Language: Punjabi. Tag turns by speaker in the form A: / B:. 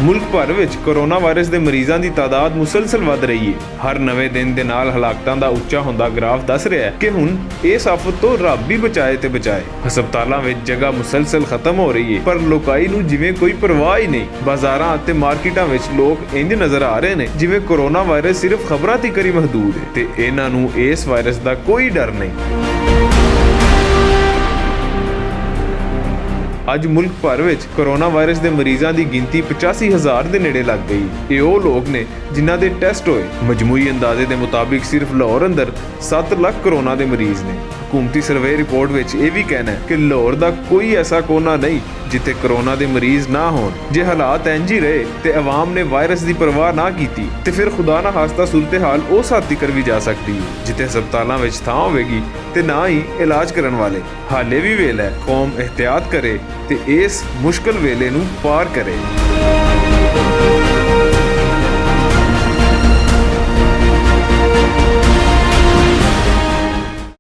A: ਮੁਲਕ ਭਰ ਵਿੱਚ ਕੋਰੋਨਾ ਵਾਇਰਸ ਦੇ ਮਰੀਜ਼ਾਂ ਦੀ ਤਾਦਾਦ ਮੁਸਲਸਲ ਵਧ ਰਹੀ ਹੈ। ਹਰ ਨਵੇਂ ਦਿਨ ਦੇ ਨਾਲ ਹਲਾਕਤਾਂ ਦਾ ਉੱਚਾ ਹੁੰਦਾ ਗ੍ਰਾਫ ਦੱਸ ਰਿਹਾ ਹੈ ਕਿ ਹੁਣ ਇਸ ਆਫਤ ਤੋਂ ਰੱਬ ਹੀ ਬਚਾਏ ਤੇ ਬਚਾਏ। ਹਸਪਤਾਲਾਂ ਵਿੱਚ ਜਗ੍ਹਾ ਮੁਸਲਸਲ ਖਤਮ ਹੋ ਰਹੀ ਹੈ, ਪਰ ਲੋਕਾਈ ਨੂੰ ਜਿਵੇਂ ਕੋਈ ਪਰਵਾਹ ਹੀ ਨਹੀਂ। ਬਾਜ਼ਾਰਾਂ ਅਤੇ ਮਾਰਕੀਟਾਂ ਵਿੱਚ ਲੋਕ ਇੰਜ ਨਜ਼ਰ ਆ ਰਹੇ ਨੇ ਜਿਵੇਂ ਕੋਰੋਨਾ ਵਾਇਰਸ ਸਿਰਫ ਖਬਰਾਂ ਤੀਕਰ ਹੀ ਮਹਦੂਦ ਹੈ ਤੇ ਇਹਨਾਂ ਨੂੰ ਇਸ ਵਾਇਰਸ ਦਾ ਕੋਈ ਡਰ ਨਹੀਂ। ਅੱਜ ਮੁਲਕ ਭਰ ਵਿੱਚ ਕੋਰੋਨਾ ਵਾਇਰਸ ਦੇ ਮਰੀਜ਼ਾਂ ਦੀ ਗਿਣਤੀ 85,000 ਦੇ ਨੇੜੇ ਲੱਗ ਗਈ। ਇਹ ਉਹ ਲੋਕ ਨੇ ਜਿਨ੍ਹਾਂ ਦੇ ਟੈਸਟ ਹੋਏ। ਮਜਮੂਈ ਅੰਦਾਜ਼ੇ ਦੇ ਮੁਤਾਬਿਕ ਸਿਰਫ ਲਾਹੌਰ ਅੰਦਰ 7 ਲੱਖ ਕੋਰੋਨਾ ਦੇ ਮਰੀਜ਼ ਨੇ। ਹਕੂਮਤੀ ਸਰਵੇ ਰਿਪੋਰਟ ਵਿੱਚ ਇਹ ਵੀ ਕਹਿਣਾ ਹੈ ਕਿ ਲਾਹੌਰ ਦਾ ਕੋਈ ਐਸਾ ਕੋਨਾ ਨਹੀਂ ਜਿੱਥੇ ਕੋਰੋਨਾ ਦੇ ਮਰੀਜ਼ ਨਾ ਹੋਣ। ਜੇ ਹਾਲਾਤ ਇੰਝ ਹੀ ਰਹੇ ਤੇ ਆਵਾਮ ਨੇ ਵਾਇਰਸ ਦੀ ਪਰਵਾਹ ਨਾ ਕੀਤੀ ਤੇ ਫਿਰ ਖੁਦਾ ਨਾ ਖਾਸਤਾ ਸੂਰਤ-ਹਾਲ ਉਸ ਹੱਦ ਤੱਕ ਵੀ ਜਾ ਸਕਦੀ ਹੈ ਜਿੱਥੇ ਹਸਪਤਾਲਾਂ ਵਿੱਚ ਥਾਂ ਹੋਵੇਗੀ ਤੇ ਨਾ ਹੀ ਇਲਾਜ ਕਰਨ ਵਾਲੇ। ਹਾਲੇ ਵੀ ਵੇਲਾ ਹੈ ਕੌਮ ਇਹਤਿਆਤ ਕਰੇ ਤੇ ਇਸ ਮੁਸ਼ਕਲ ਵੇਲੇ ਨੂੰ ਪਾਰ ਕਰੇ।